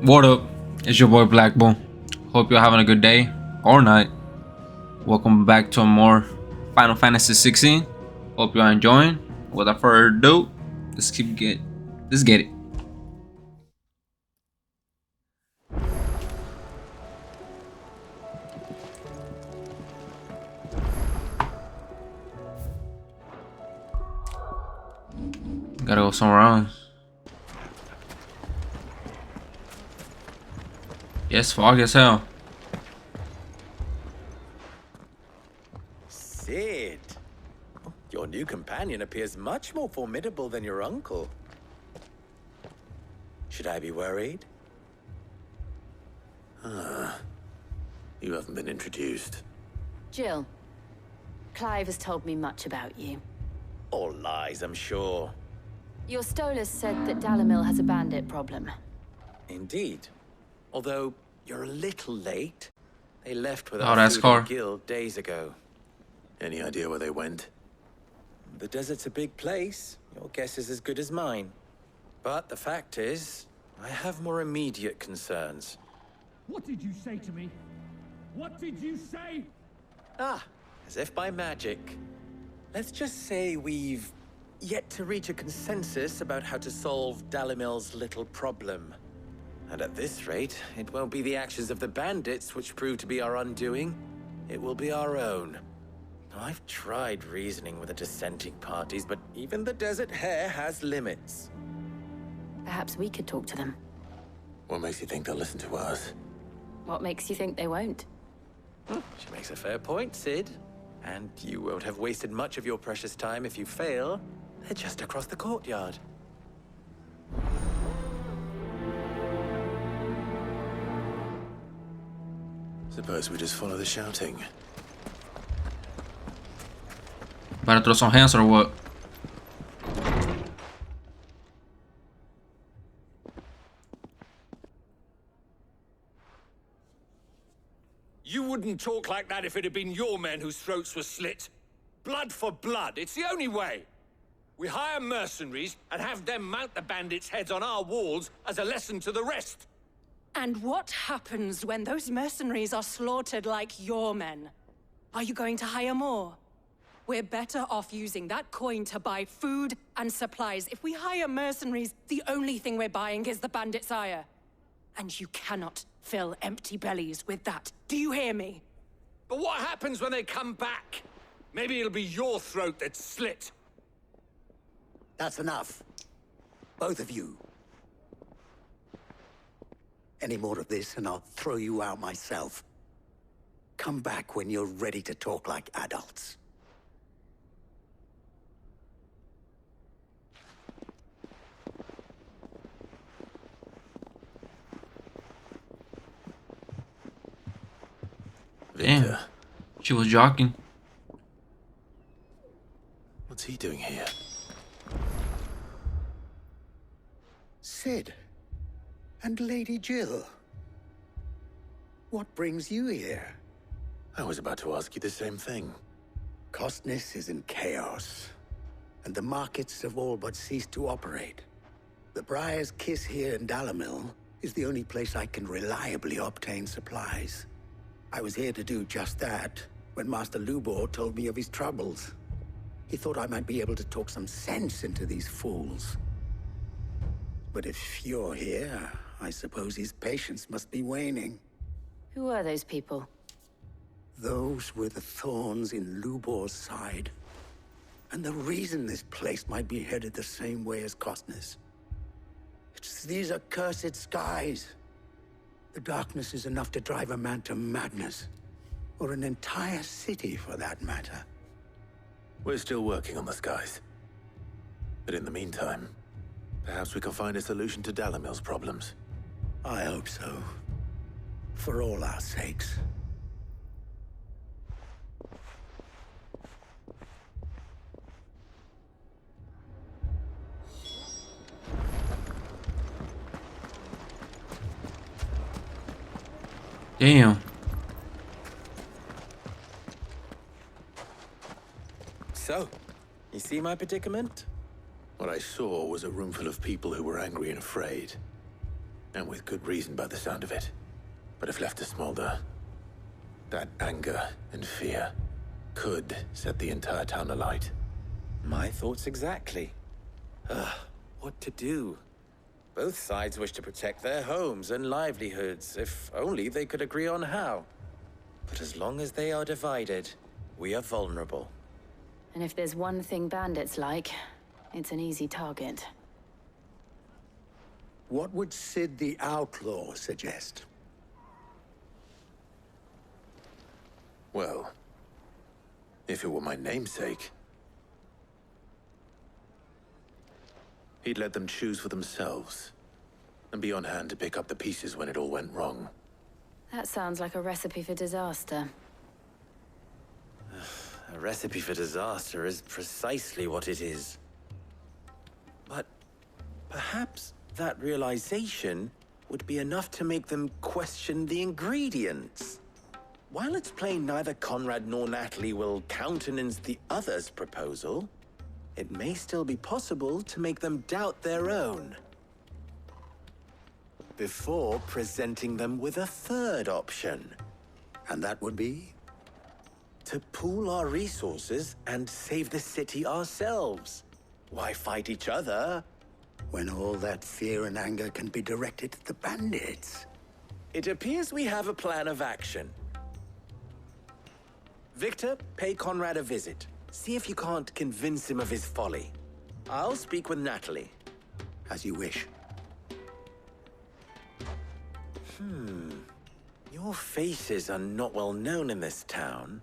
What up? It's your boy Black Bull. Hope you're having a good day or night. Welcome back to a more Final Fantasy 16. Hope you're enjoying. Without further ado, let's get it. Gotta go somewhere else. Yes, fog as hell. Cid, your new companion appears much more formidable than your uncle. Should I be worried? You haven't been introduced. Jill, Clive has told me much about you. All lies, I'm sure. Your Stolas said that Dalimil has a bandit problem. Indeed. Although, you're a little late. They left with Oh, our that's food Car. and guild days ago. Any idea where they went? The desert's a big place. Your guess is as good as mine. But the fact is, I have more immediate concerns. What did you say to me? What did you say? As if by magic. Let's just say we've yet to reach a consensus about how to solve Dalimil's little problem. And at this rate, it won't be the actions of the bandits which prove to be our undoing. It will be our own. I've tried reasoning with the dissenting parties, but even the Desert Hare has limits. Perhaps we could talk to them. What makes you think they'll listen to us? What makes you think they won't? She makes a fair point, Cid. And you won't have wasted much of your precious time if you fail. They're just across the courtyard. Suppose we just follow the shouting. About to throw some hands or what? You wouldn't talk like that if it had been your men whose throats were slit. Blood for blood, it's the only way. We hire mercenaries and have them mount the bandits' heads on our walls as a lesson to the rest. And what happens when those mercenaries are slaughtered like your men? Are you going to hire more? We're better off using that coin to buy food and supplies. If we hire mercenaries, the only thing we're buying is the bandit's ire. And you cannot fill empty bellies with that. Do you hear me? But what happens when they come back? Maybe it'll be your throat that's slit. That's enough. Both of you. Any more of this and I'll throw you out myself. Come back when you're ready to talk like adults. Damn. Victor, She was jogging. what's he doing here? Cid. And Lady Jill. What brings you here? I was about to ask you the same thing. Costness is in chaos, and the markets have all but ceased to operate. The Briar's Kiss here in Dalimil is the only place I can reliably obtain supplies. I was here to do just that when Master Lubor told me of his troubles. He thought I might be able to talk some sense into these fools. But if you're here, I suppose his patience must be waning. Who are those people? Those were the thorns in Lubor's side. And the reason this place might be headed the same way as Costness. It's these accursed skies. The darkness is enough to drive a man to madness. Or an entire city, for that matter. We're still working on the skies. But in the meantime, perhaps we can find a solution to Dalimil's problems. I hope so. For all our sakes. Damn. So, you see my predicament? What I saw was a room full of people who were angry and afraid. And with good reason by the sound of it. But if left to smolder, that anger and fear could set the entire town alight. My thoughts exactly. What to do? Both sides wish to protect their homes and livelihoods, if only they could agree on how. But as long as they are divided, we are vulnerable. And if there's one thing bandits like, it's an easy target. What would Sid the Outlaw suggest? Well, if it were my namesake, he'd let them choose for themselves, and be on hand to pick up the pieces when it all went wrong. That sounds like a recipe for disaster. A recipe for disaster is precisely what it is. But perhaps that realization would be enough to make them question the ingredients. While it's plain neither Conrad nor Natalie will countenance the other's proposal, it may still be possible to make them doubt their own. Before presenting them with a third option. And that would be? To pool our resources and save the city ourselves. Why fight each other? When all that fear and anger can be directed at the bandits. It appears we have a plan of action. Victor, pay Conrad a visit. See if you can't convince him of his folly. I'll speak with Natalie. As you wish. Your faces are not well known in this town.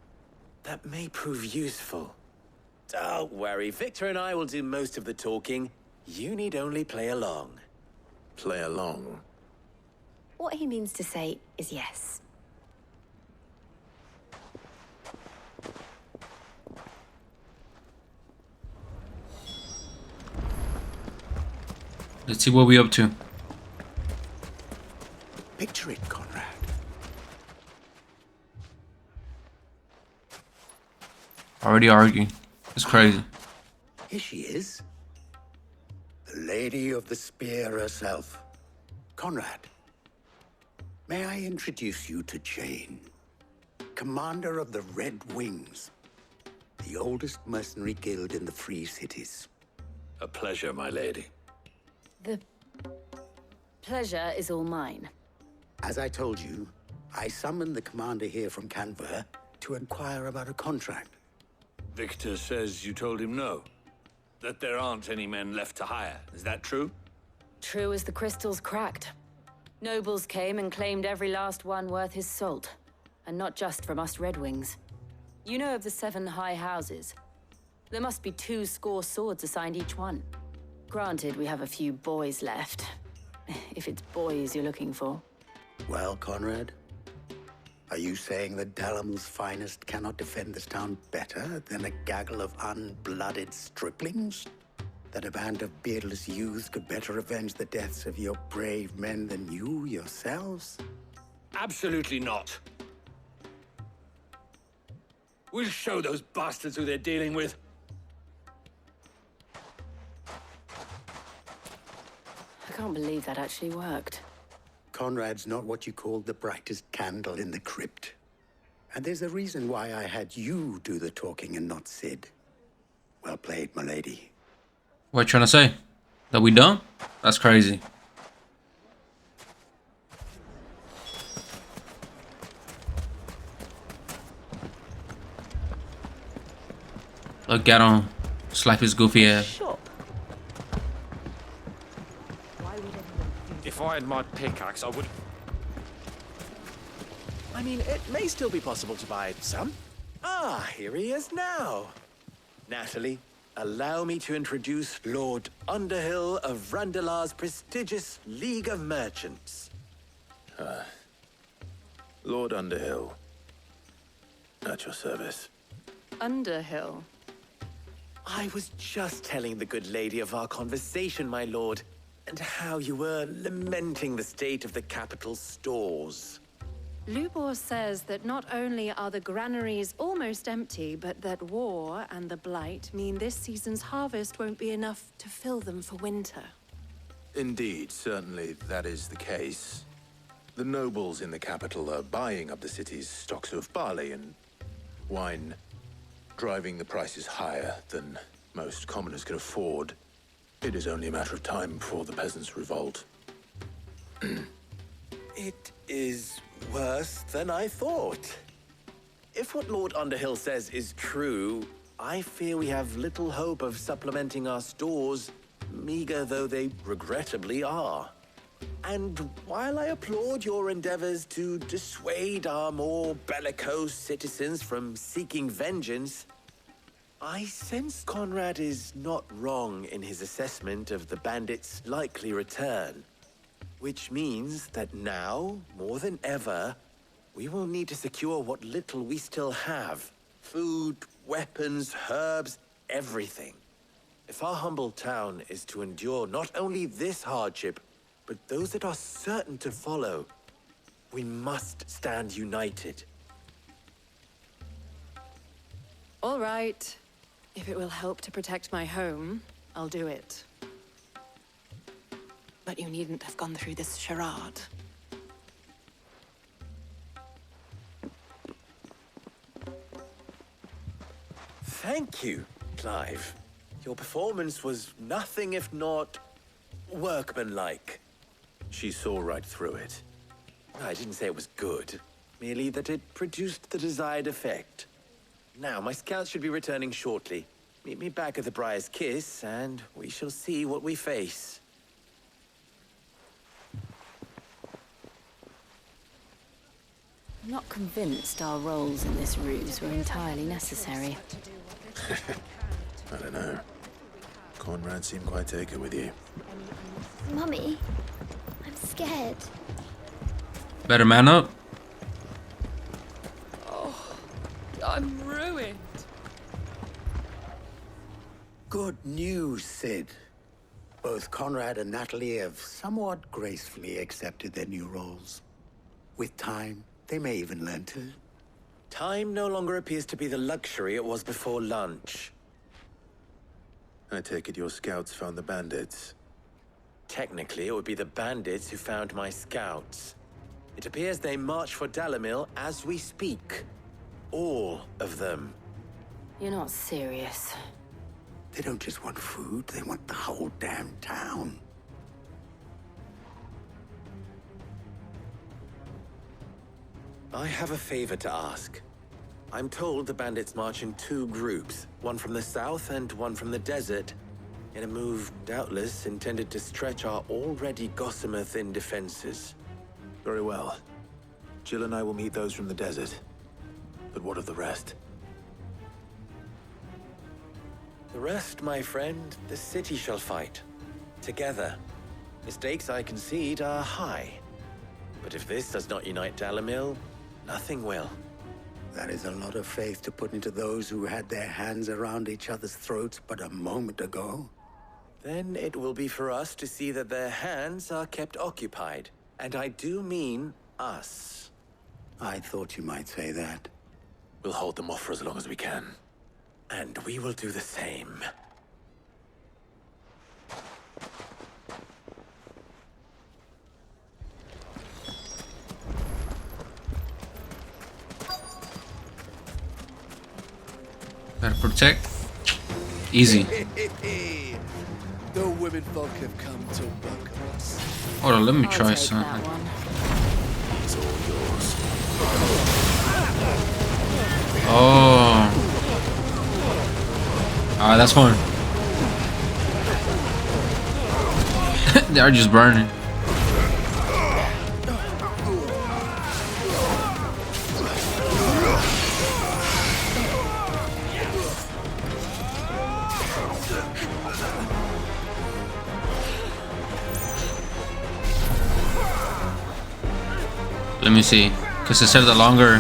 That may prove useful. Don't worry, Victor and I will do most of the talking. You need only play along. Play along. What he means to say is yes. Let's see what we up to. Picture it, Conrad. Already arguing. It's crazy. Here she is. The Lady of the Spear herself. Conrad, may I introduce you to Jane, commander of the Red Wings, the oldest mercenary guild in the Free Cities. A pleasure, my lady. The pleasure is all mine. As I told you, I summoned the commander here from Canver to inquire about a contract. Victor says you told him no. That there aren't any men left to hire. Is that true? True as the crystals cracked. Nobles came and claimed every last one worth his salt. And not just from us Red Wings. You know of the 7 high houses. There must be 2 swords assigned each one. Granted, we have a few boys left. If it's boys you're looking for. Well, Conrad, are you saying that Dalamel's finest cannot defend this town better than a gaggle of unblooded striplings? That a band of beardless youths could better avenge the deaths of your brave men than you yourselves? Absolutely not. We'll show those bastards who they're dealing with. I can't believe that actually worked. Conrad's not what you called the brightest candle in the crypt. And there's a reason why I had you do the talking and not Sid. Well played, my lady. What you trying to say? That we done? That's crazy. Look at him. Slap his goofy ass. If I had my pickaxe, I would... I mean, it may still be possible to buy some. Ah, here he is now. Natalie, allow me to introduce Lord Underhill of Randalar's prestigious League of Merchants. Lord Underhill. At your service. Underhill. I was just telling the good lady of our conversation, my lord, and how you were lamenting the state of the capital's stores. Lubor says that not only are the granaries almost empty, but that war and the Blight mean this season's harvest won't be enough to fill them for winter. Indeed, certainly that is the case. The nobles in the capital are buying up the city's stocks of barley and wine, driving the prices higher than most commoners can afford. It is only a matter of time before the peasants revolt. It is worse than I thought. If what Lord Underhill says is true, I fear we have little hope of supplementing our stores, meager though they regrettably are. And while I applaud your endeavors to dissuade our more bellicose citizens from seeking vengeance, I sense Conrad is not wrong in his assessment of the bandits' likely return. Which means that now, more than ever, we will need to secure what little we still have. Food, weapons, herbs, everything. If our humble town is to endure not only this hardship, but those that are certain to follow, we must stand united. All right. If it will help to protect my home, I'll do it. But you needn't have gone through this charade. Thank you, Clive. Your performance was nothing if not workmanlike. She saw right through it. I didn't say it was good, merely that it produced the desired effect. Now, my scouts should be returning shortly. Meet me back at the Briar's Kiss, and we shall see what we face. I'm not convinced our roles in this ruse were entirely necessary. I don't know. Conrad seemed quite taken with you. Mummy, I'm scared. Better man up. I'm ruined. Good news, Sid. Both Conrad and Natalie have somewhat gracefully accepted their new roles. With time, they may even learn to. Time no longer appears to be the luxury it was before lunch. I take it your scouts found the bandits. Technically, it would be the bandits who found my scouts. It appears they march for Dalimil as we speak. All of them. You're not serious. They don't just want food, they want the whole damn town. I have a favor to ask. I'm told the bandits march in two groups, one from the south and one from the desert, in a move doubtless intended to stretch our already gossamer-thin defenses. Very well. Jill and I will meet those from the desert. But what of the rest? The rest, my friend, the city shall fight. Together. The stakes, I concede, are high. But if this does not unite Dalimil, nothing will. That is a lot of faith to put into those who had their hands around each other's throats but a moment ago. Then it will be for us to see that their hands are kept occupied. And I do mean us. I thought you might say that. We'll hold them off for as long as we can. And we will do the same. Better protect. Easy. The women folk have come to welcome us. Hold on, let me I'll try take something. that one. It's all yours. Oh. Alright, that's fine. They are just burning. Let me see, because it said the longer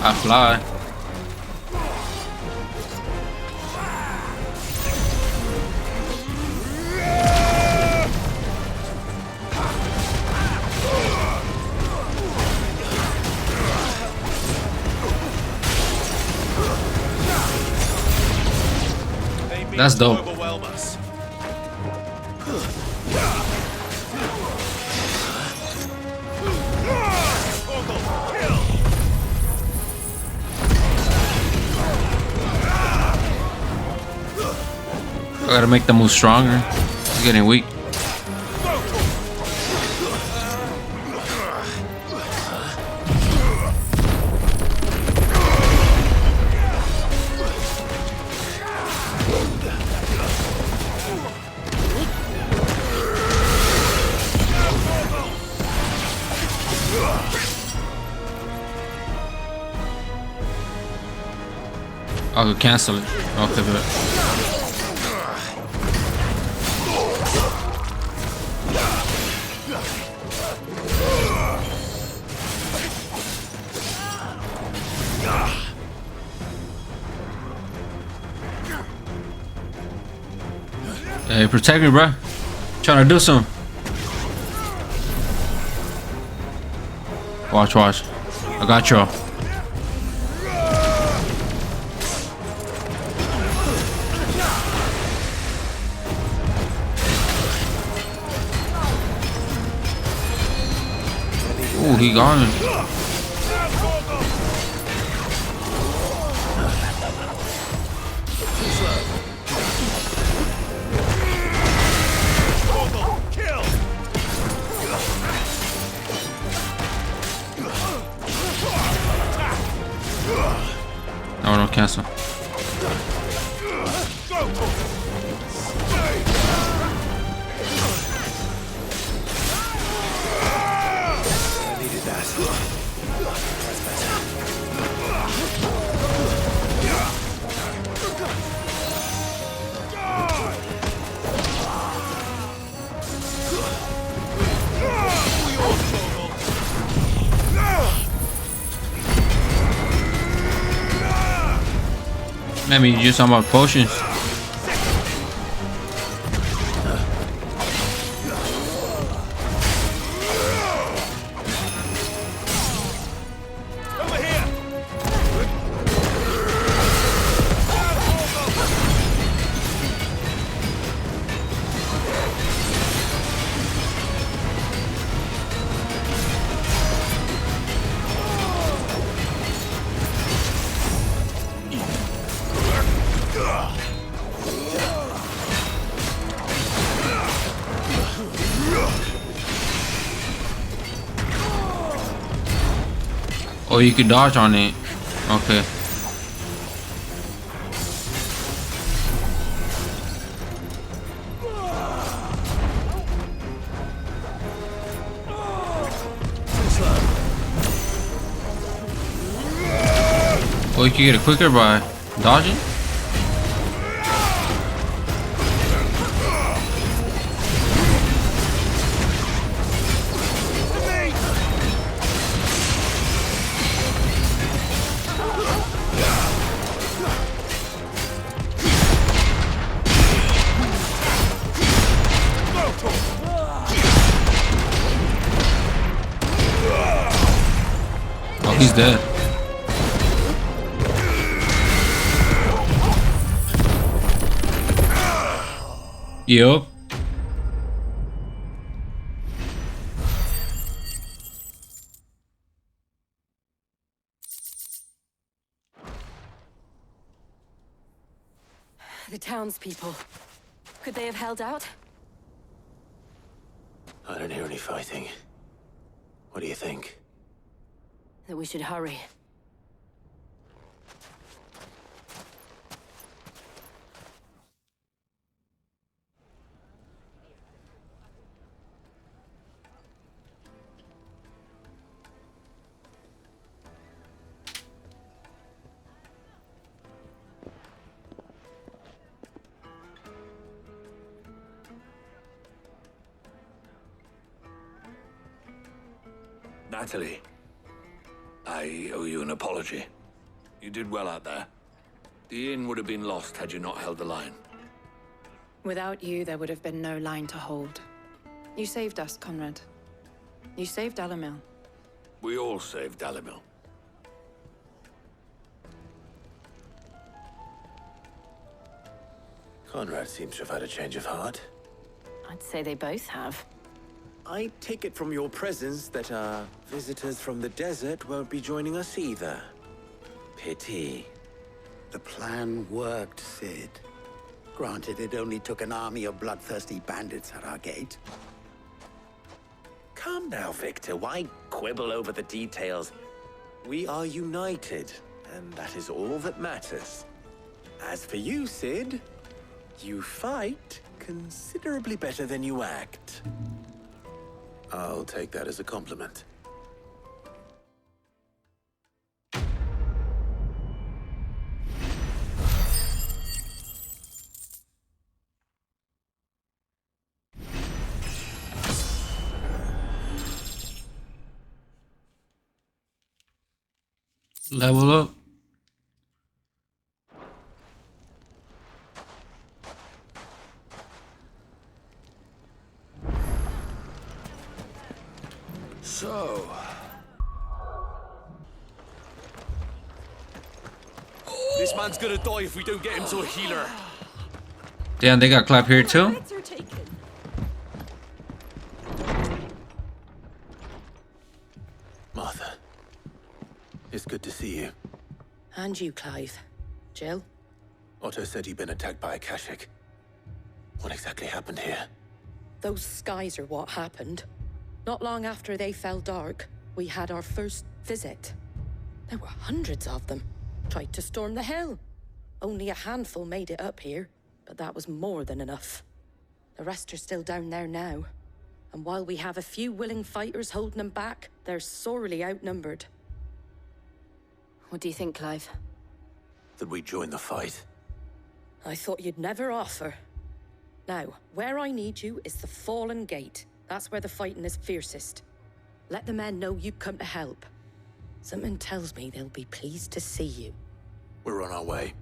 I fly. That's dope. Overwhelm us. gotta make the move stronger. It's getting weak. I could cancel it. Okay, but hey, protect me, bro. Trying to do something. Watch, watch. I got you. Ooh, he gone. No, no, cancel. I mean, you use some more potions. Oh, you can dodge on it. Okay. Oh, you can get it quicker by dodging? Oh, he's dead. Yup. The townspeople. Could they have held out? I don't hear any fighting. What do you think? That we should hurry. Natalie, I owe you an apology. You did well out there. The inn would have been lost had you not held the line. Without you, there would have been no line to hold. You saved us, Conrad. You saved Dalimil. We all saved Dalimil. Conrad seems to have had a change of heart. I'd say they both have. I take it from your presence that our visitors from the desert won't be joining us either. Pity. The plan worked, Sid. Granted, it only took an army of bloodthirsty bandits at our gate. Calm now, Victor. Why quibble over the details? We are united, and that is all that matters. As for you, Sid, you fight considerably better than you act. I'll take that as a compliment. Level up. So... This man's gonna die if we don't get him to a healer. Damn, they got clap here too? Martha, it's good to see you. And you, Clive. Jill? Otto said you'd been attacked by Akashic. What exactly happened here? Those skies are what happened. Not long after they fell dark, we had our first visit. There were hundreds of them. Tried to storm the hill. Only a handful made it up here, but that was more than enough. The rest are still down there now. And while we have a few willing fighters holding them back, they're sorely outnumbered. What do you think, Clive? That we join the fight? I thought you'd never offer. Now, where I need you is the Fallen Gate. That's where the fighting is fiercest. Let the men know you come to help. Something tells me they'll be pleased to see you. We're on our way.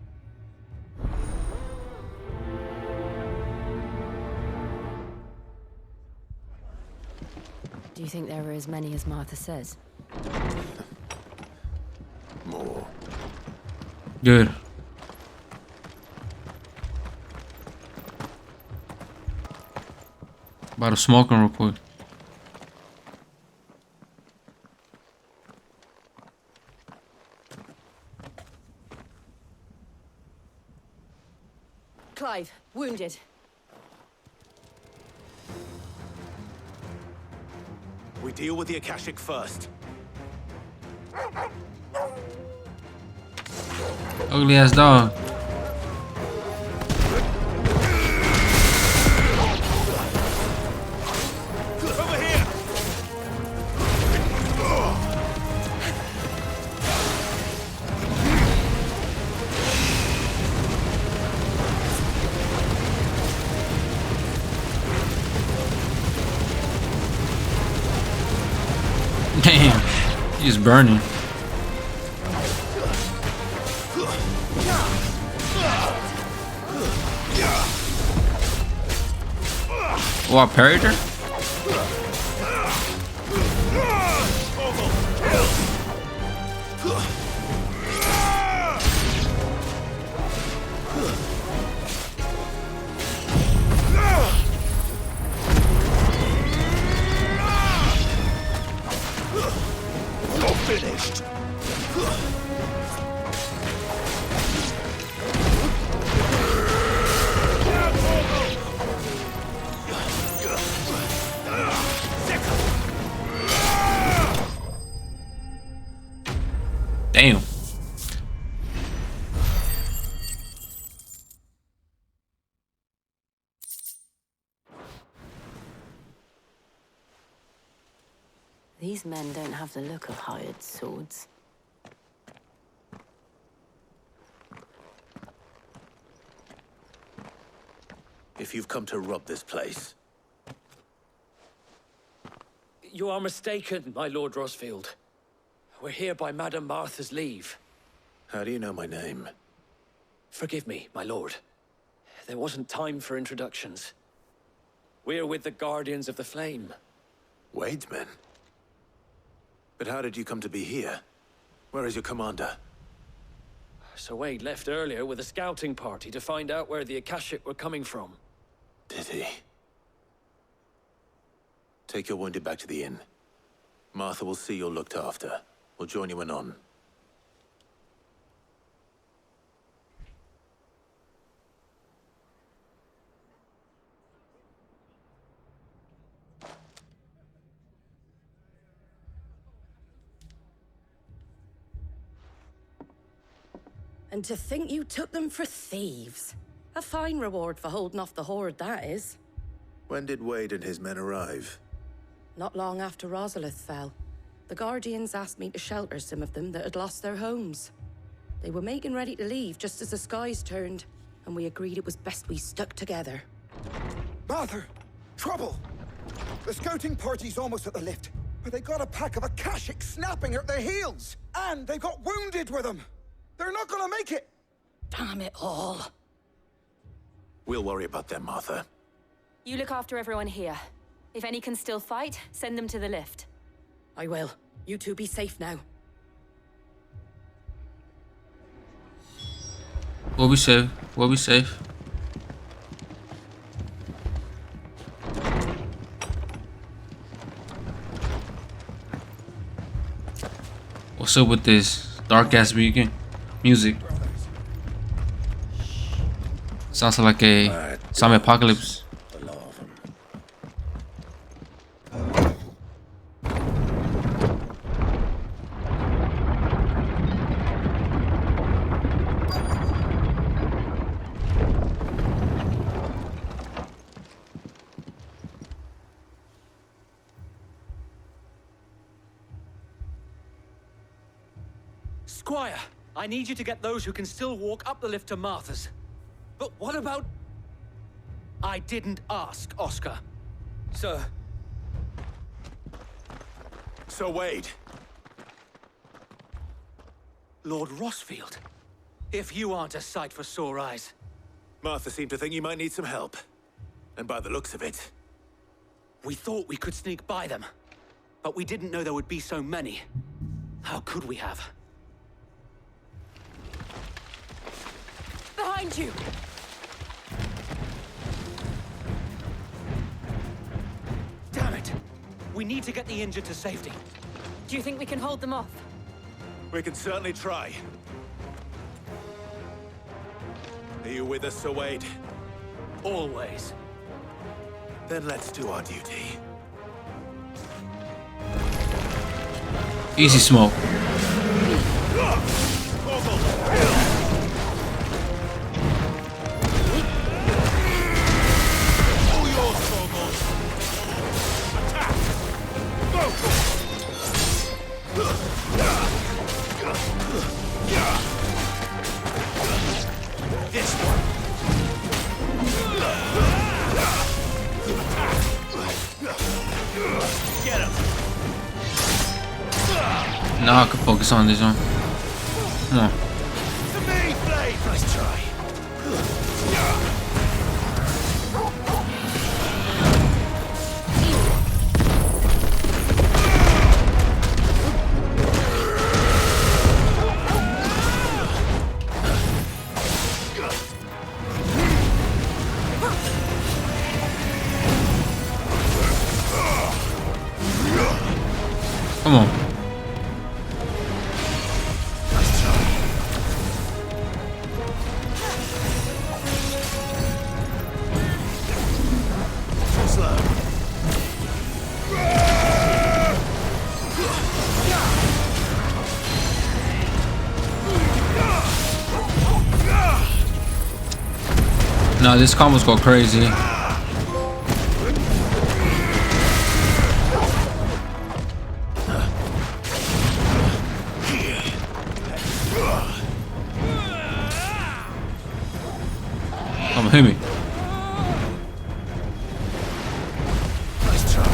Do you think there are as many as Martha says? More. Good. About to smoke him real quick. Clive, wounded. We deal with the Akashic first. Ugly ass dog. Over here! Damn. He's burning. Oh, I parried her? You're finished. Damn. These men don't have the look of hired swords. If you've come to rob this place, You are mistaken, my Lord Rosfield. We're here by Madame Martha's leave. how do you know my name? Forgive me, my lord. There wasn't time for introductions. We're with the Guardians of the Flame. Wade's men? But how did you come to be here? Where is your commander? Sir Wade left earlier with a scouting party to find out where the Akashic were coming from. Did he? Take your wounded back to the inn. Martha will see you're looked after. We'll join you anon. And to think you took them for thieves. A fine reward for holding off the horde, that is. When did Wade and his men arrive? Not long after Rosalith fell, the Guardians asked me to shelter some of them that had lost their homes. They were making ready to leave just as the skies turned, and we agreed it was best we stuck together. Martha! Trouble! The scouting party's almost at the lift, but they got a pack of Akashic snapping at their heels! And they got wounded with them! They're not gonna make it! Damn it all. We'll worry about them, Martha. You look after everyone here. If any can still fight, send them to the lift. I will. You two be safe now. We'll be safe. We'll be safe. What's up with this dark ass music? Sounds like a zombie apocalypse. Squire, I need you to get those who can still walk up the lift to Martha's. But what about... I didn't ask, Oscar. Sir. So Wade. Lord Rossfield. If you aren't a sight for sore eyes. Martha seemed to think you might need some help. And by the looks of it... We thought we could sneak by them. But we didn't know there would be so many. How could we have? Behind you! Damn it! We need to get the injured to safety. Do you think we can hold them off? We can certainly try. Are you with us, Sir Wade? Always. Then let's do our duty. Easy smoke. This one. Get him. Now I can focus on this one. Come on. To me, Blade. Nice try. Come on. No, this combos go crazy. Come on, hit me. Nice try.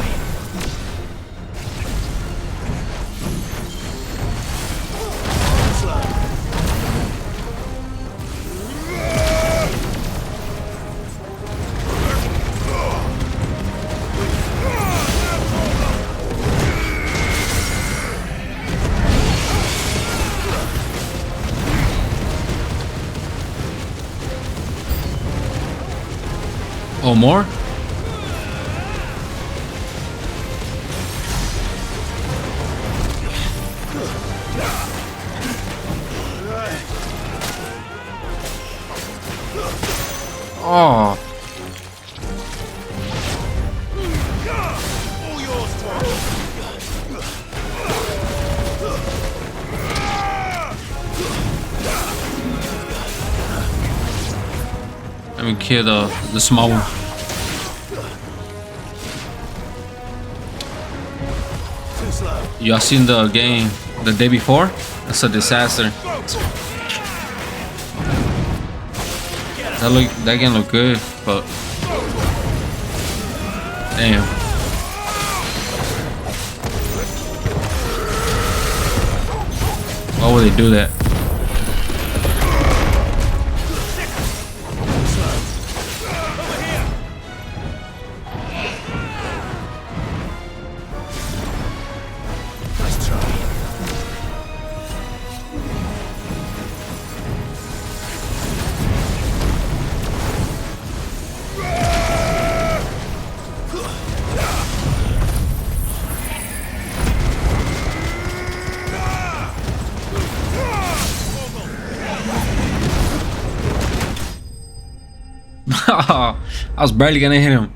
Oh, more? Oh. and kill the small one. Y'all seen the game the day before? That's a disaster. That game look good, but damn. Why would they do that? I was barely gonna hit him.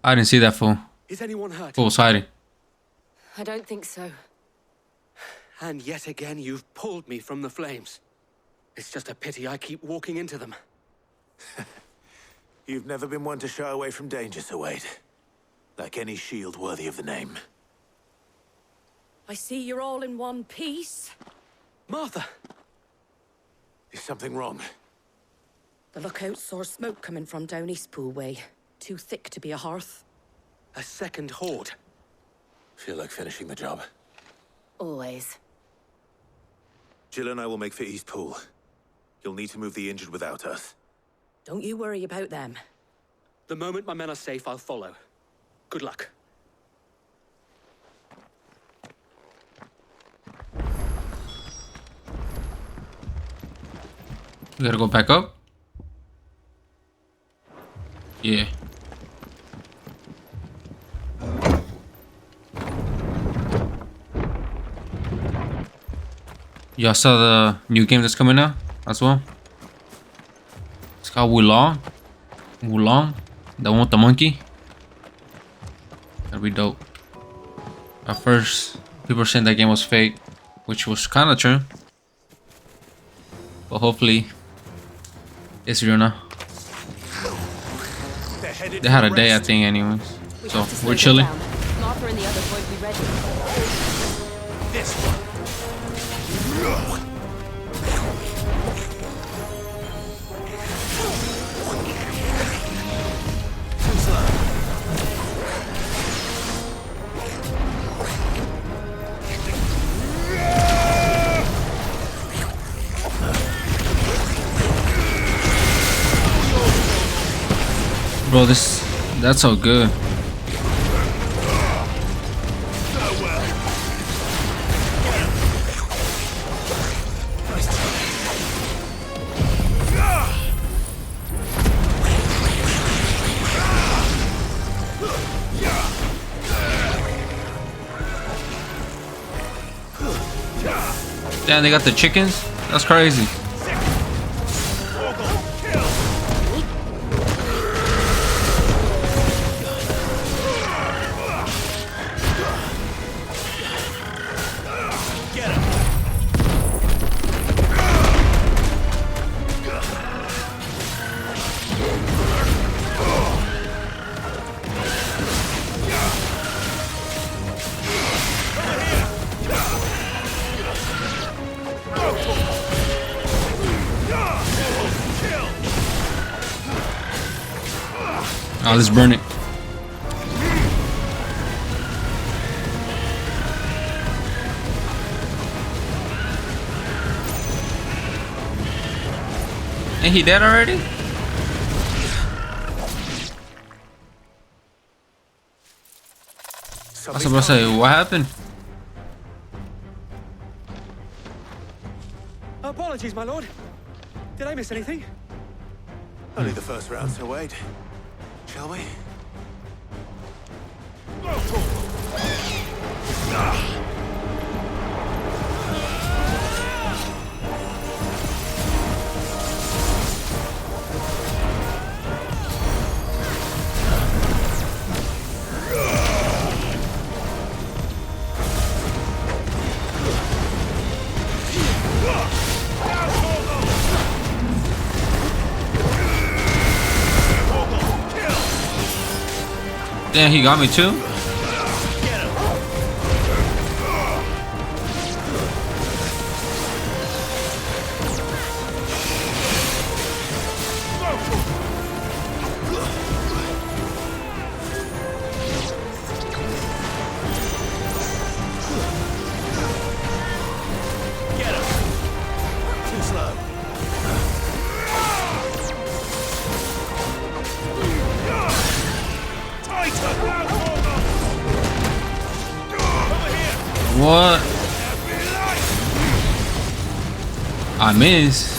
I didn't see that fool. Is anyone hurt? Fool was hiding. I don't think so. And yet again, you've pulled me from the flames. It's just a pity I keep walking into them. You've never been one to shy away from danger, Sir Wade. Like any shield worthy of the name. I see you're all in one piece. Martha! Is something wrong? The lookout saw smoke coming from down Eastpool way. Too thick to be a hearth. A second horde. Feel like finishing the job. Always. Jill and I will make for Eastpool. You'll need to move the injured without us. Don't you worry about them. The moment my men are safe, I'll follow. Good luck. We gotta go back up? Yeah. Y'all saw the new game that's coming out as well? It's called Wulong. Wulong? The one with the monkey? That'd be dope. At first, people were saying that game was fake, which was kind of true. But hopefully, it's real now. They had a day, I think, anyways. So, we're chilling. Martha and the others won't be ready. This one. Bro, that's so good. Damn, they got the chickens? That's crazy. Oh, let's burn it. Ain't he dead already? I was about to say, what happened? Apologies, my lord. Did I miss anything? Only the first round, Sir Wade. Shall we? Damn, he got me too? What? I missed.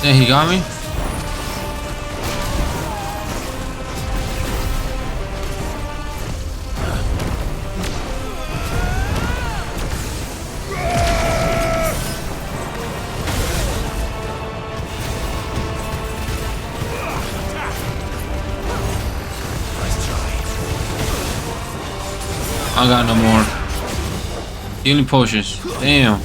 Yeah, he got me. I got no more healing potions. Damn.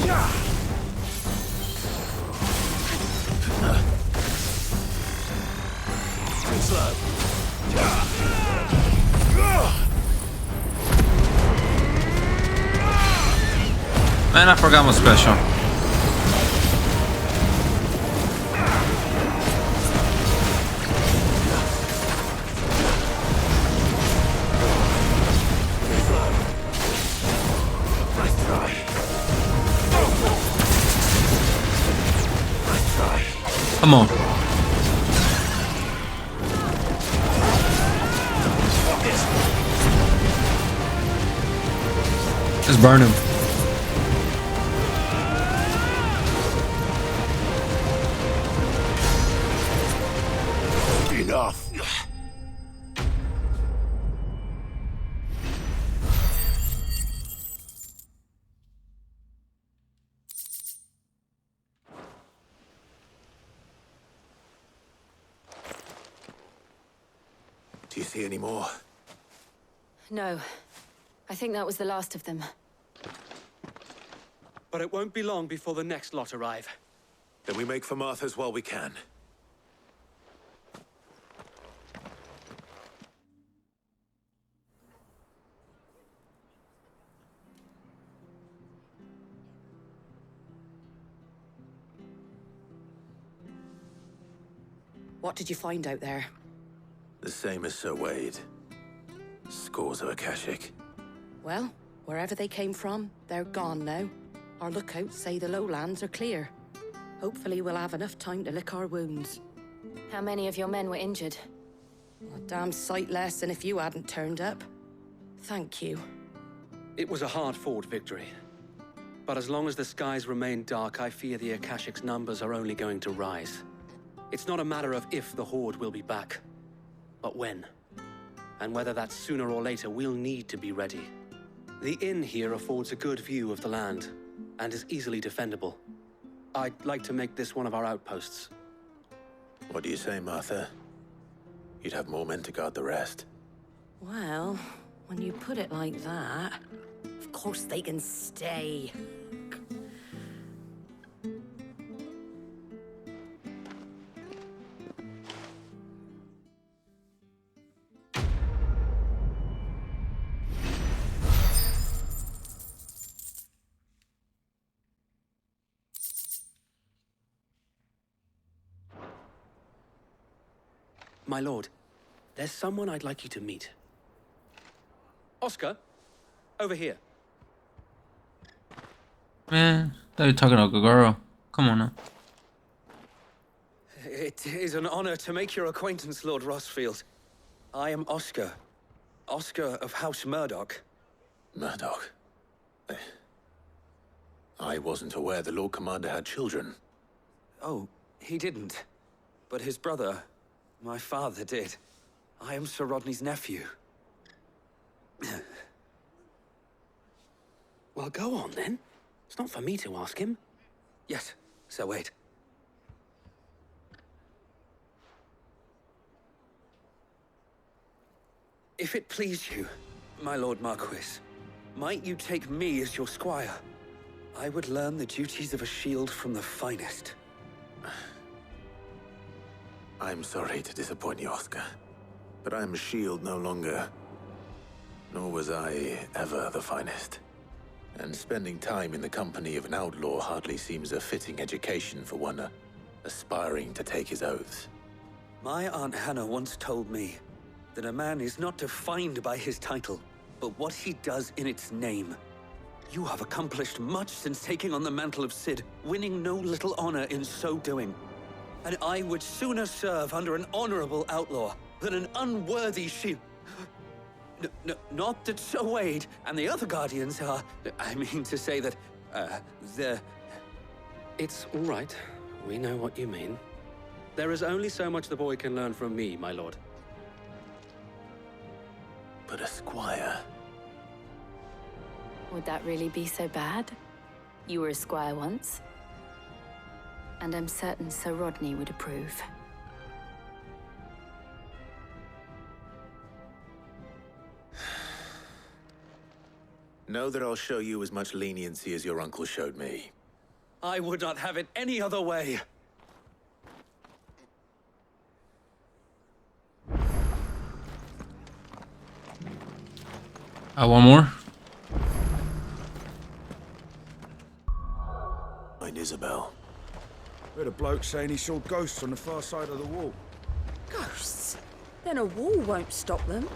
Man, I forgot my special. Come on. Let's burn him. Enough. Do you see any more? No. I think that was the last of them. But it won't be long before the next lot arrive. Then we make for Martha's while we can. What did you find out there? The same as Sir Wade. Scores of Akashic. Well, wherever they came from, they're gone now. Our lookouts say the lowlands are clear. Hopefully we'll have enough time to lick our wounds. How many of your men were injured? A damn sight less than if you hadn't turned up. Thank you. It was a hard-fought victory. But as long as the skies remain dark, I fear the Akashic's numbers are only going to rise. It's not a matter of if the Horde will be back, but when. And whether that's sooner or later, we'll need to be ready. The inn here affords a good view of the land, and is easily defendable. I'd like to make this one of our outposts. What do you say, Martha? You'd have more men to guard the rest. Well, when you put it like that, of course they can stay. My lord, there's someone I'd like you to meet. Oscar, over here. Man, thought you were talking to a girl. Come on now. It is an honor to make your acquaintance, Lord Rosfield. I am Oscar. Oscar of House Murdoch. Murdoch? I wasn't aware the Lord Commander had children. Oh, he didn't. But his brother, my father, did. I am Sir Rodney's nephew. Well, go on then. It's not for me to ask him. Yes, Sir Wade. If it please you, my Lord Marquis, might you take me as your squire? I would learn the duties of a shield from the finest. I'm sorry to disappoint you, Oscar, but I'm a shield no longer. Nor was I ever the finest. And spending time in the company of an outlaw hardly seems a fitting education for one aspiring to take his oaths. My Aunt Hannah once told me that a man is not defined by his title, but what he does in its name. You have accomplished much since taking on the mantle of Cid, winning no little honor in so doing. And I would sooner serve under an honorable outlaw than an unworthy shield. Not that Sir Wade and the other Guardians are... I mean to say that, they're... It's all right. We know what you mean. There is only so much the boy can learn from me, my lord. But a squire... Would that really be so bad? You were a squire once. And I'm certain Sir Rodney would approve. Know that I'll show you as much leniency as your uncle showed me. I would not have it any other way. One more. Find Isabel. Heard a bloke saying he saw ghosts on the far side of the wall. Ghosts? Then a wall won't stop them.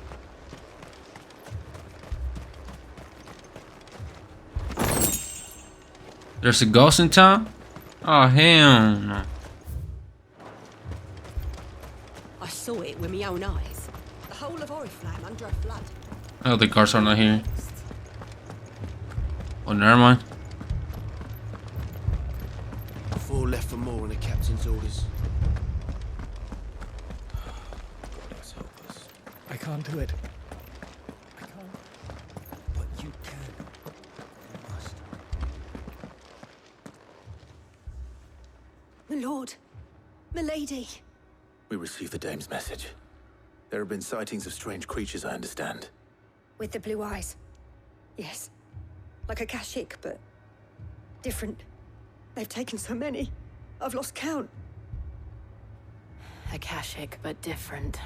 There's a ghost in town? Oh, hell no. I saw it with my own eyes. The whole of Oriflamme under a flood. Oh, the guards are not here. Oh, never mind. 4 left for more on the captain's orders. Let's help us. I can't do it. But you can. You must. My lord. Milady. We received the dame's message. There have been sightings of strange creatures, I understand. With the blue eyes. Yes. Like a Kashik, but different. They've taken so many. I've lost count. Akashic, but different.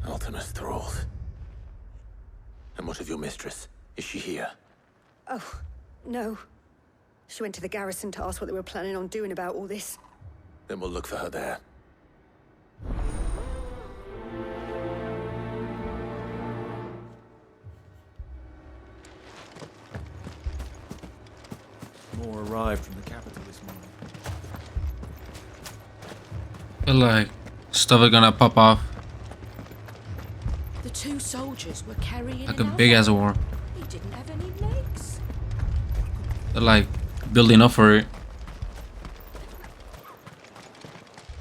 Ultimus thralls. And what of your mistress? Is she here? Oh, no. She went to the garrison to ask what they were planning on doing about all this. Then we'll look for her there. More arrived from the capital this morning. Feel like stuff is gonna pop off The 2 soldiers were carrying like a big ass war. He didn't have any legs. They're like building up for it.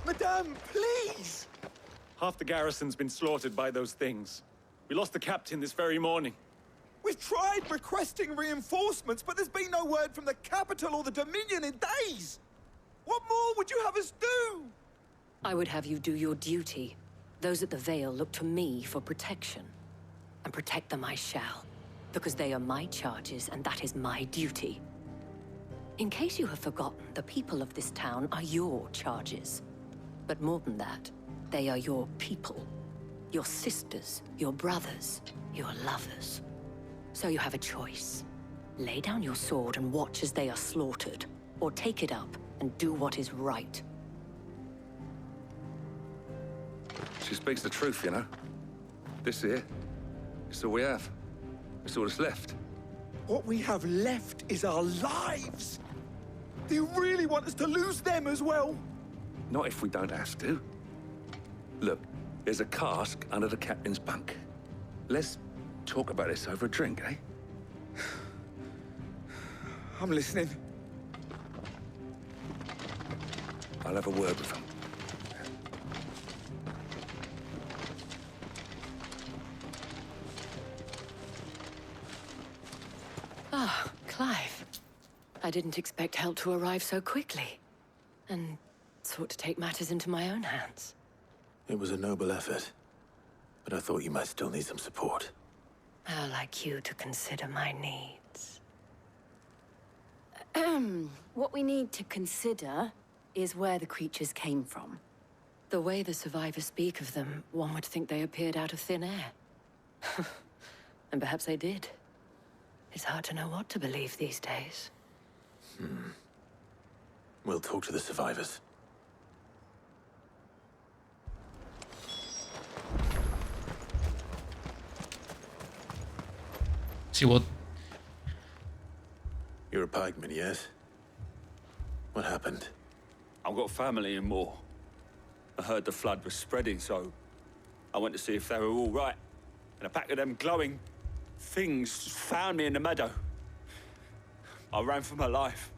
Madame, please! Half the garrison's been slaughtered by those things. We lost the captain this very morning. We've tried requesting reinforcements, but there's been no word from the capital or the Dominion in days! What more would you have us do? I would have you do your duty. Those at the Vale look to me for protection. And protect them I shall. Because they are my charges, and that is my duty. In case you have forgotten, the people of this town are your charges. But more than that, they are your people. Your sisters, your brothers, your lovers. So you have a choice. Lay down your sword and watch as they are slaughtered, or take it up and do what is right. She speaks the truth, you know. This here, it's all we have. It's all that's left. What we have left is our lives! Do you really want us to lose them as well? Not if we don't have to. Look, there's a cask under the captain's bunk. Let's talk about this over a drink, eh? I'm listening. I'll have a word with them. Ah, Clive. I didn't expect help to arrive so quickly. And sought to take matters into my own hands. It was a noble effort, but I thought you might still need some support. I'd like you to consider my needs. What we need to consider is where the creatures came from. The way the survivors speak of them, one would think they appeared out of thin air. And perhaps they did. It's hard to know what to believe these days. We'll talk to the survivors. See what? You're a pikeman, yes? What happened? I've got family in Moor. I heard the flood was spreading, so I went to see if they were all right. And a pack of them glowing things found me in the meadow. I ran for my life.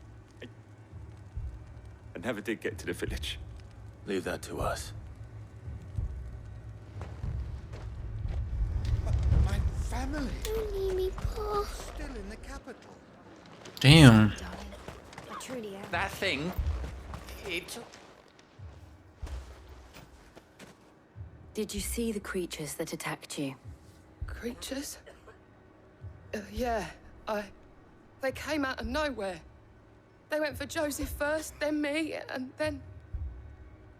I never did get to the village. Leave that to us. My family. Don't leave me, Paul. Still in the capital. Damn. I truly am. That thing, it... Did you see the creatures that attacked you? Creatures? Yeah, They came out of nowhere. They went for Joseph first, then me, and then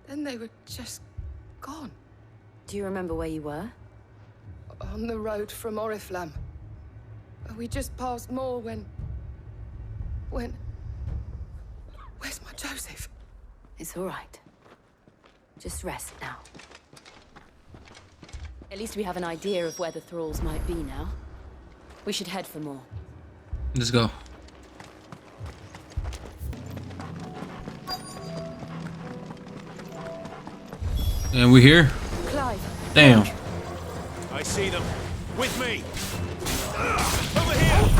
they were just gone. Do you remember where you were? On the road from Oriflamme. We just passed Moor when... Where's my Joseph? It's all right. Just rest now. At least we have an idea of where the thralls might be now. We should head for more. Let's go. And we're here. Clive. Damn. I see them. With me. Over here.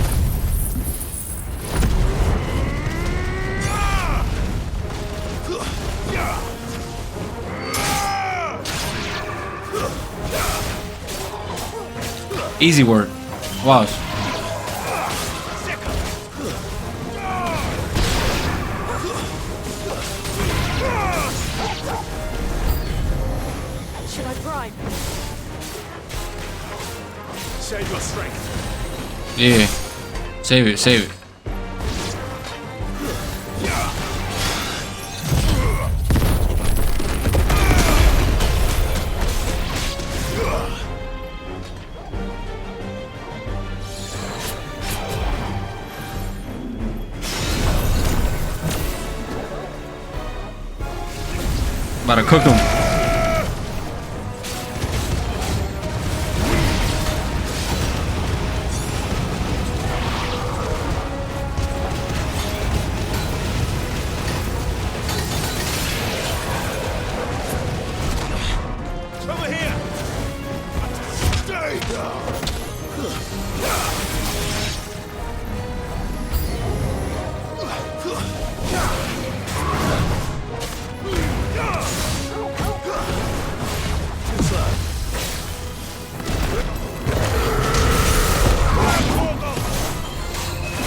Easy work. Watch. Should I bribe? Save your strength. Yeah. Save it, save it. About to cook them. Over here. Stay down.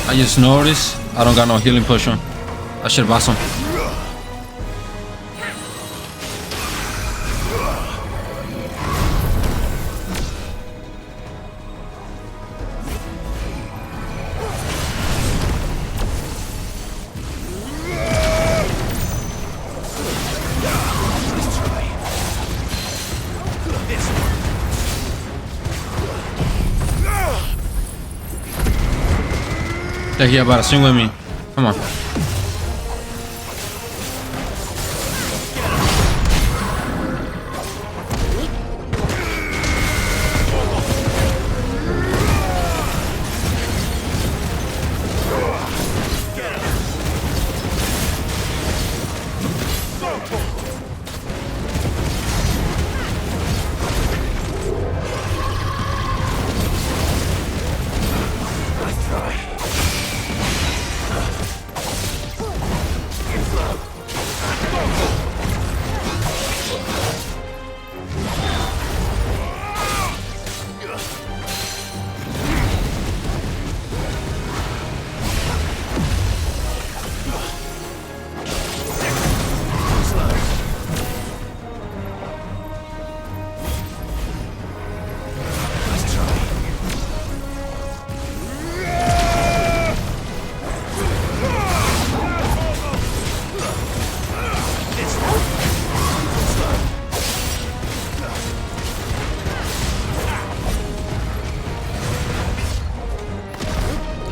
I just noticed I don't got no healing potion. I should buy some. They're here about to swing with me. Come on.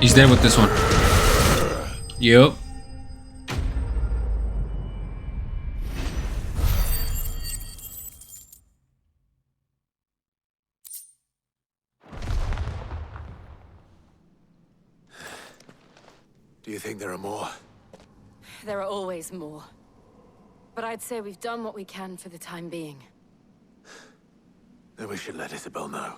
He's dead with this one. Yep. Do you think there are more? There are always more. But I'd say we've done what we can for the time being. Then we should let Isabel know.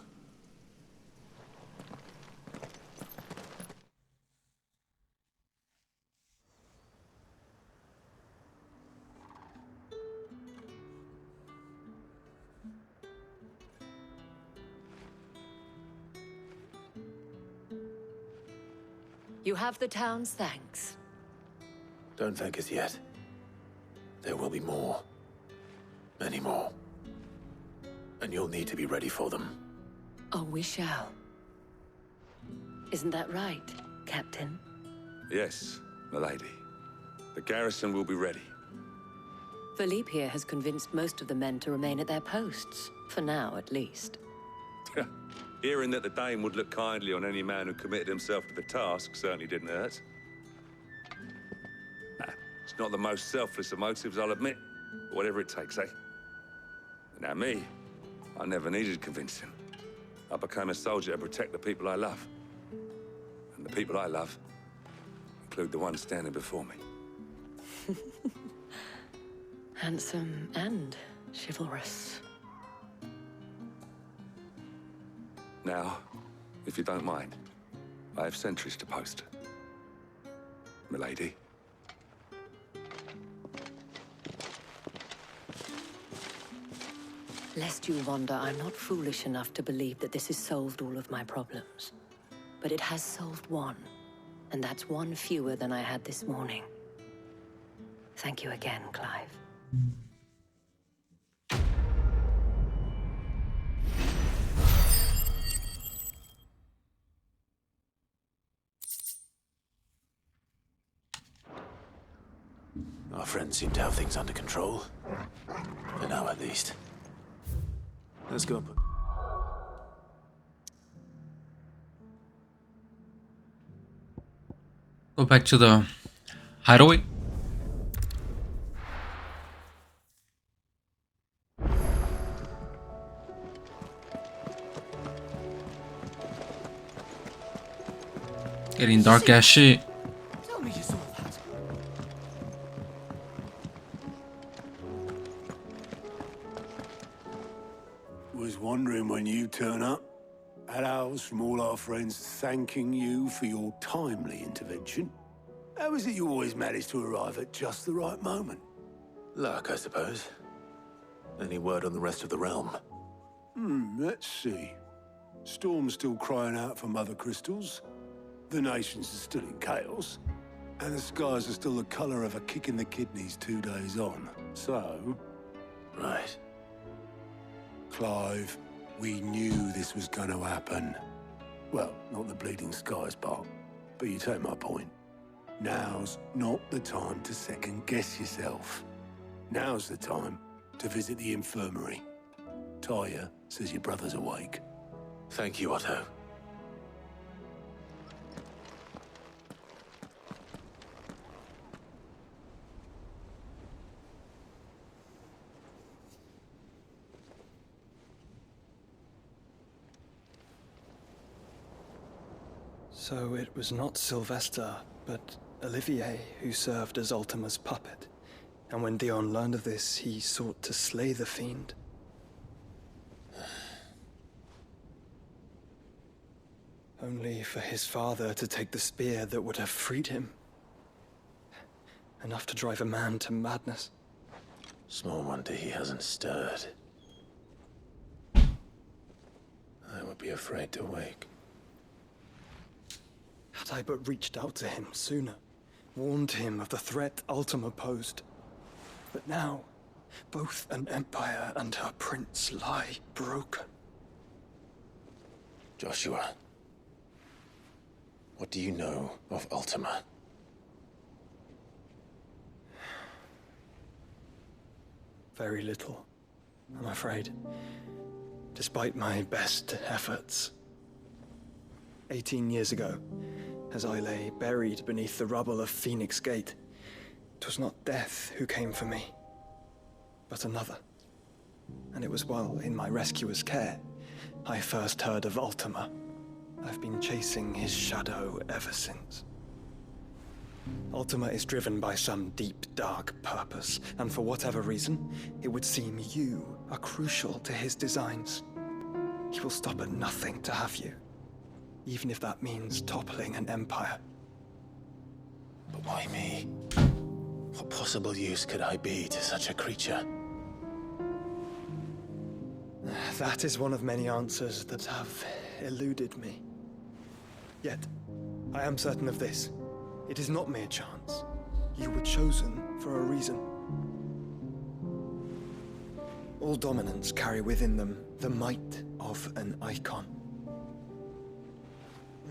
You have the town's thanks. Don't thank us yet. There will be more. Many more. And you'll need to be ready for them. Oh, we shall. Isn't that right, Captain? Yes, milady. The garrison will be ready. Philippe here has convinced most of the men to remain at their posts. For now, at least. Hearing that the Dane would look kindly on any man who committed himself to the task certainly didn't hurt. It's not the most selfless of motives, I'll admit. But whatever it takes, eh? Now me, I never needed convincing. I became a soldier to protect the people I love. And the people I love include the ones standing before me. Handsome and chivalrous. Now, if you don't mind, I have sentries to post. Milady. Lest you wonder, I'm not foolish enough to believe that this has solved all of my problems. But it has solved one, and that's one fewer than I had this morning. Thank you again, Clive. Our friends seem to have things under control. For now, at least. Let's go. Go back to the hideaway. Getting dark as shit. Tell me you saw that. Was wondering when you turn up. Had ours from all our friends thanking you for your timely intervention. How is it you always manage to arrive at just the right moment? Luck, I suppose. Any word on the rest of the realm? Let's see. Storm's still crying out for Mother Crystals. The nations are still in chaos. And the skies are still the color of a kick in the kidneys 2 days on. So... Right. Clive, we knew this was going to happen. Well, not the bleeding skies part, but you take my point. Now's not the time to second-guess yourself. Now's the time to visit the infirmary. Taya says your brother's awake. Thank you, Otto. So it was not Sylvester, but Olivier who served as Ultima's puppet. And when Dion learned of this, he sought to slay the fiend. Only for his father to take the spear that would have freed him. Enough to drive a man to madness. Small wonder he hasn't stirred. I would be afraid to wake. Had I but reached out to him sooner, warned him of the threat Ultima posed. But now, both an empire and her prince lie broken. Joshua, what do you know of Ultima? Very little, I'm afraid. Despite my best efforts. 18 years ago, as I lay buried beneath the rubble of Phoenix Gate. 'Twas not death who came for me, but another. And it was while in my rescuer's care I first heard of Ultima. I've been chasing his shadow ever since. Ultima is driven by some deep, dark purpose, and for whatever reason, it would seem you are crucial to his designs. He will stop at nothing to have you, even if that means toppling an empire. But why me? What possible use could I be to such a creature? That is one of many answers that have eluded me. Yet, I am certain of this. It is not mere chance. You were chosen for a reason. All dominants carry within them the might of an icon.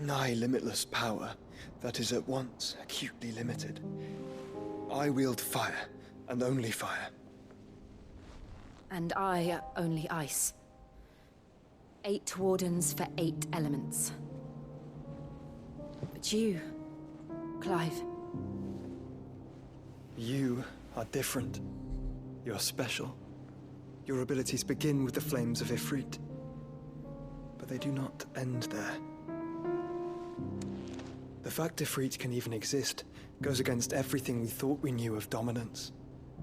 Nigh limitless power that is at once acutely limited. I wield fire, and only fire. And I only ice. 8 wardens for 8 elements. But you, Clive. You are different. You're special. Your abilities begin with the flames of Ifrit. But they do not end there. The fact Ifrit can even exist goes against everything we thought we knew of dominance.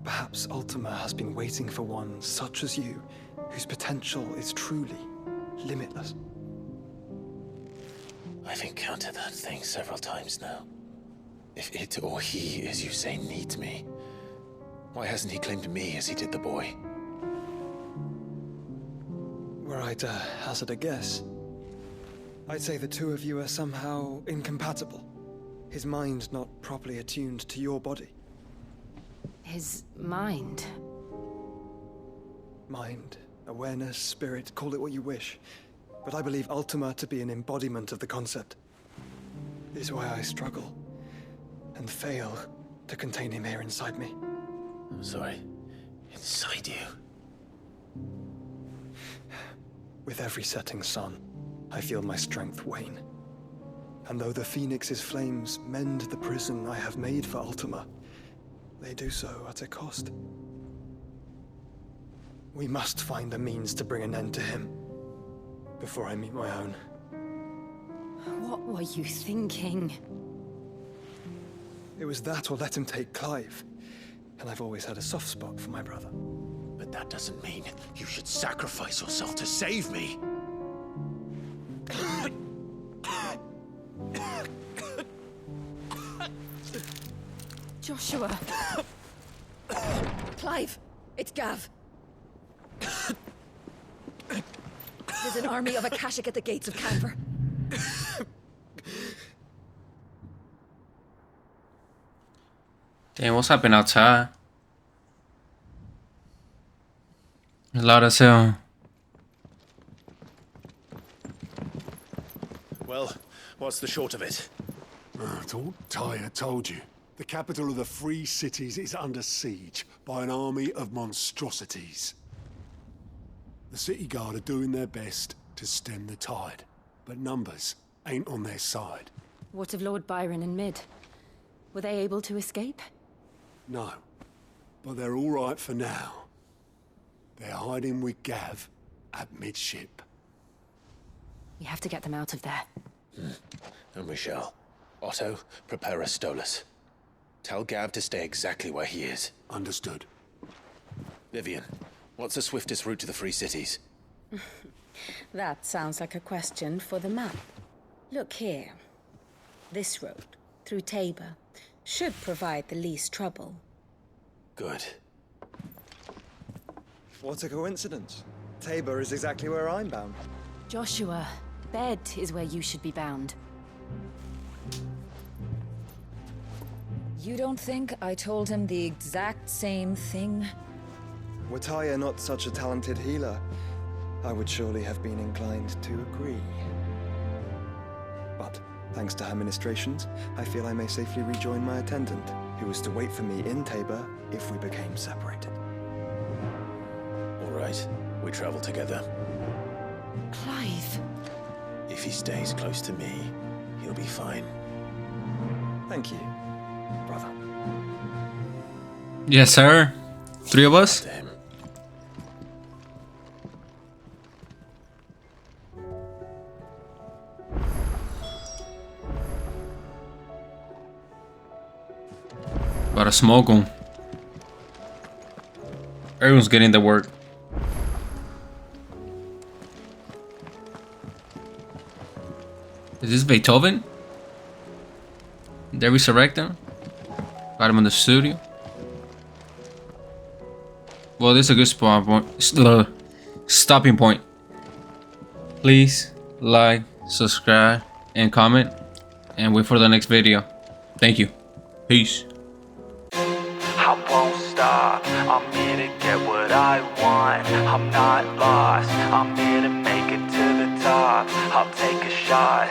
Perhaps Ultima has been waiting for one such as you, whose potential is truly limitless. I've encountered that thing several times now. If it or he, as you say, needs me, why hasn't he claimed me as he did the boy? Were I to hazard a guess, I'd say the two of you are somehow incompatible. His mind not properly attuned to your body. His mind? Mind, awareness, spirit, call it what you wish. But I believe Ultima to be an embodiment of the concept. This is why I struggle and fail to contain him here inside me. I'm sorry. Inside you? With every setting sun, I feel my strength wane. And though the Phoenix's flames mend the prison I have made for Ultima, they do so at a cost. We must find a means to bring an end to him before I meet my own. What were you thinking? It was that or let him take Clive. And I've always had a soft spot for my brother. But that doesn't mean you should sacrifice yourself to save me. Joshua. Clive, it's Gav. There's an army of Akashic at the gates of Canver. Damn, what's happening outside? There's a lot of sound. Well, what's the short of it? Thought Tyre told you. The capital of the Free Cities is under siege by an army of monstrosities. The City Guard are doing their best to stem the tide, but numbers ain't on their side. What of Lord Byron and Mid? Were they able to escape? No, but they're all right for now. They're hiding with Gav at midship. We have to get them out of there. And we shall. Otto, prepare a Stolas. Tell Gav to stay exactly where he is. Understood. Vivian, what's the swiftest route to the Free Cities? That sounds like a question for the map. Look here. This road, through Tabor, should provide the least trouble. Good. What a coincidence. Tabor is exactly where I'm bound. Joshua, Bed is where you should be bound. You don't think I told him the exact same thing? Were Tyre not such a talented healer, I would surely have been inclined to agree. But, thanks to her ministrations, I feel I may safely rejoin my attendant, who was to wait for me in Tabor if we became separated. All right, we travel together. Clive! If he stays close to me, he'll be fine. Thank you, brother. Yes, sir. 3 of us. About to smoke them. Everyone's getting the work. Is this Beethoven? Did they resurrect him? Got him in the studio. Well, this is a good spawn point. Stopping point. Please like, subscribe, and comment, and wait for the next video. Thank you. Peace. I won't stop, I'm here to get what I want. I'm not lost, I'm here to make it to the top. I'll take a shot.